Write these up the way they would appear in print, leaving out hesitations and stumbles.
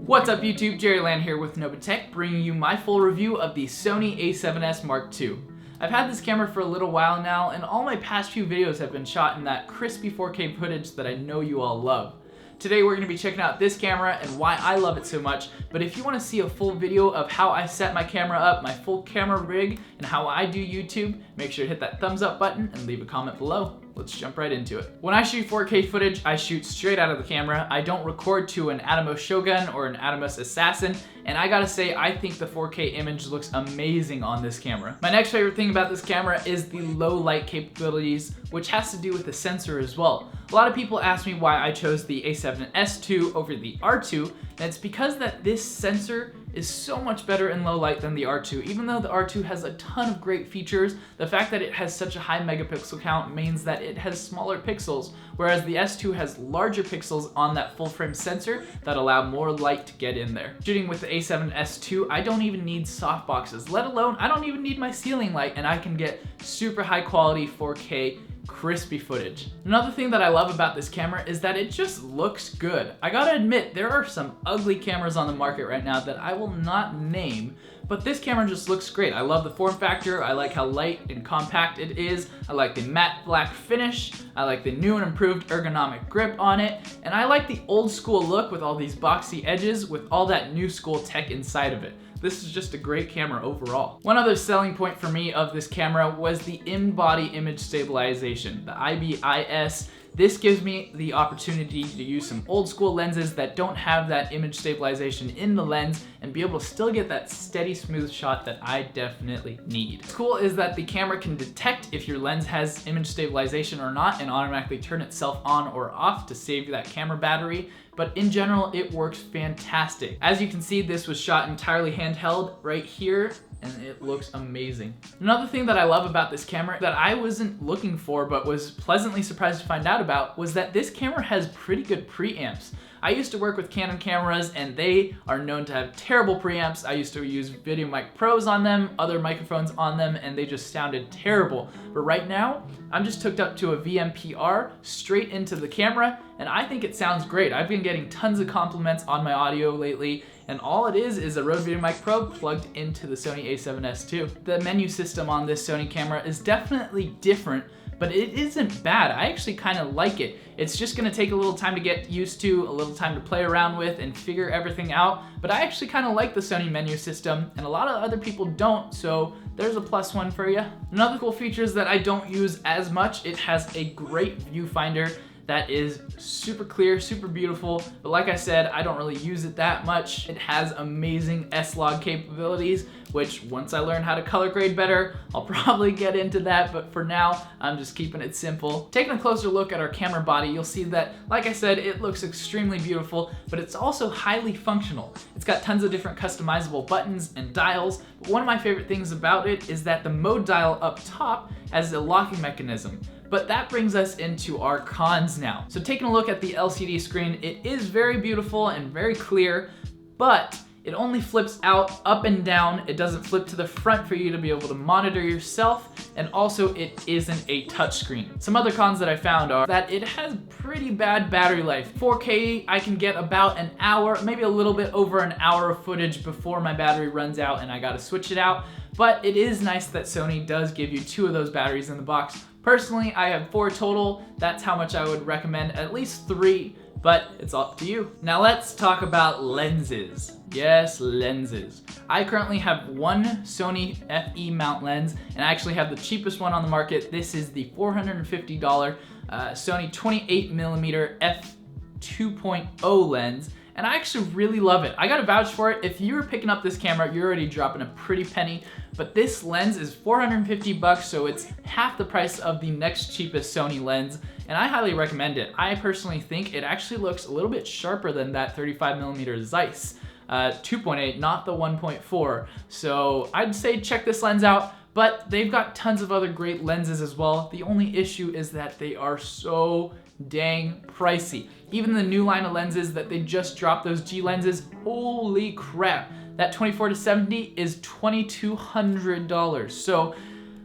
What's up YouTube, Jerry Land here with NOBA Tech, bringing you my full review of the Sony A7S Mark II. I've had this camera for a little while now, and all my past few videos have been shot in that crispy 4K footage that I know you all love. Today we're going to be checking out this camera and why I love it so much, but if you want to see a full video of how I set my camera up, my full camera rig, and how I do YouTube, make sure to hit that thumbs up button and leave a comment below. Let's jump right into it. When I shoot 4K footage, I shoot straight out of the camera. I don't record to an Atomos Shogun or an Atomos Assassin, and I gotta say, I think the 4K image looks amazing on this camera. My next favorite thing about this camera is the low light capabilities, which has to do with the sensor as well. A lot of people ask me why I chose the A7S II over the R2, and it's because that this sensor is so much better in low light than the R2. Even though the R2 has a ton of great features, the fact that it has such a high megapixel count means that it has smaller pixels, whereas the S2 has larger pixels on that full frame sensor that allow more light to get in there. Shooting with the A7S II, I don't even need softboxes, let alone I don't even need my ceiling light, and I can get super high quality 4K crispy footage. Another thing that I love about this camera is that it just looks good. I gotta admit, there are some ugly cameras on the market right now that I will not name, but this camera just looks great. I love the form factor, I like how light and compact it is, I like the matte black finish, I like the new and improved ergonomic grip on it, and I like the old school look with all these boxy edges with all that new school tech inside of it. This is just a great camera overall. One other selling point for me of this camera was the in-body image stabilization, the IBIS. This gives me the opportunity to use some old school lenses that don't have that image stabilization in the lens and be able to still get that steady, smooth shot that I definitely need. What's cool is that the camera can detect if your lens has image stabilization or not and automatically turn itself on or off to save that camera battery. But in general, it works fantastic. As you can see, this was shot entirely handheld right here, and it looks amazing. Another thing that I love about this camera that I wasn't looking for but was pleasantly surprised to find out about was that this camera has pretty good preamps. I used to work with Canon cameras and they are known to have terrible preamps. I used to use Video Mic Pros on them, other microphones on them, and they just sounded terrible. But right now, I'm just hooked up to a VMPR straight into the camera, and I think it sounds great. I've been getting tons of compliments on my audio lately, and all it is a Rode Video Mic Pro plugged into the Sony A7S II. The menu system on this Sony camera is definitely different, but it isn't bad. I actually kind of like it. It's just gonna take a little time to get used to, a little time to play around with and figure everything out, but I actually kind of like the Sony menu system, and a lot of other people don't, so there's a plus one for you. Another cool feature is that I don't use as much. It has a great viewfinder that is super clear, super beautiful, but like I said, I don't really use it that much. It has amazing S-Log capabilities, which once I learn how to color grade better, I'll probably get into that, but for now, I'm just keeping it simple. Taking a closer look at our camera body, you'll see that, like I said, it looks extremely beautiful, but it's also highly functional. It's got tons of different customizable buttons and dials, but one of my favorite things about it is that the mode dial up top has a locking mechanism. But that brings us into our cons now. So taking a look at the LCD screen, it is very beautiful and very clear, but it only flips out, up and down. It doesn't flip to the front for you to be able to monitor yourself, and also it isn't a touchscreen. Some other cons that I found are that it has pretty bad battery life. 4K, I can get about an hour, maybe a little bit over an hour of footage before my battery runs out and I gotta switch it out. But it is nice that Sony does give you 2 of those batteries in the box. Personally, I have 4 total. That's how much I would recommend, at least 3, but it's up to you. Now let's talk about lenses. Yes, lenses. I currently have one Sony FE mount lens, and I actually have the cheapest one on the market. This is the $450 Sony 28mm f2.0 lens. And I actually really love it. I gotta vouch for it. If you're picking up this camera, you're already dropping a pretty penny, but this lens is $450, so it's half the price of the next cheapest Sony lens, and I highly recommend it. I personally think it actually looks a little bit sharper than that 35mm Zeiss 2.8, not the 1.4. So I'd say check this lens out, but they've got tons of other great lenses as well. The only issue is that they are so dang pricey. Even the new line of lenses that they just dropped, those G lenses, holy crap. That 24-70 is $2,200. So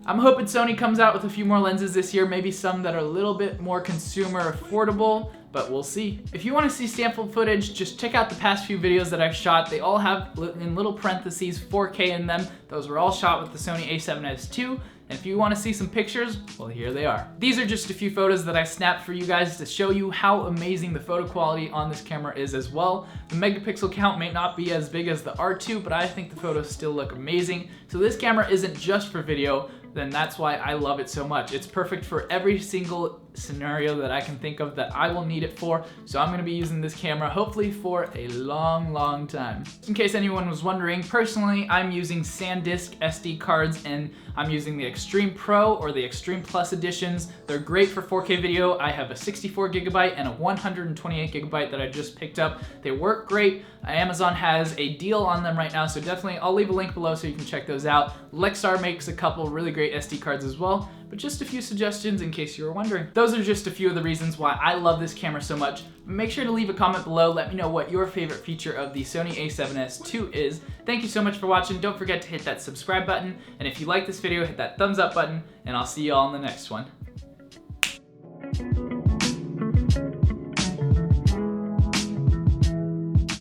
I'm hoping Sony comes out with a few more lenses this year, maybe some that are a little bit more consumer affordable, but we'll see. If you want to see sample footage, just check out the past few videos that I've shot. They all have, in little parentheses, 4K in them. Those were all shot with the Sony A7S II. And if you want to see some pictures, well, here they are. These are just a few photos that I snapped for you guys to show you how amazing the photo quality on this camera is as well. The megapixel count may not be as big as the R2, but I think the photos still look amazing. So this camera isn't just for video, then that's why I love it so much. It's perfect for every single scenario that I can think of that I will need it for. So I'm gonna be using this camera hopefully for a long, long time. In case anyone was wondering, personally, I'm using SanDisk SD cards and I'm using the Extreme Pro or the Extreme Plus editions. They're great for 4K video. I have a 64 gigabyte and a 128 gigabyte that I just picked up. They work great. Amazon has a deal on them right now, so definitely I'll leave a link below so you can check those out. Lexar makes a couple really great SD cards as well, but just a few suggestions in case you were wondering. Those are just a few of the reasons why I love this camera so much. Make sure to leave a comment below. Let me know what your favorite feature of the Sony A7S II is. Thank you so much for watching. Don't forget to hit that subscribe button. And if you like this video, hit that thumbs up button, and I'll see you all in the next one.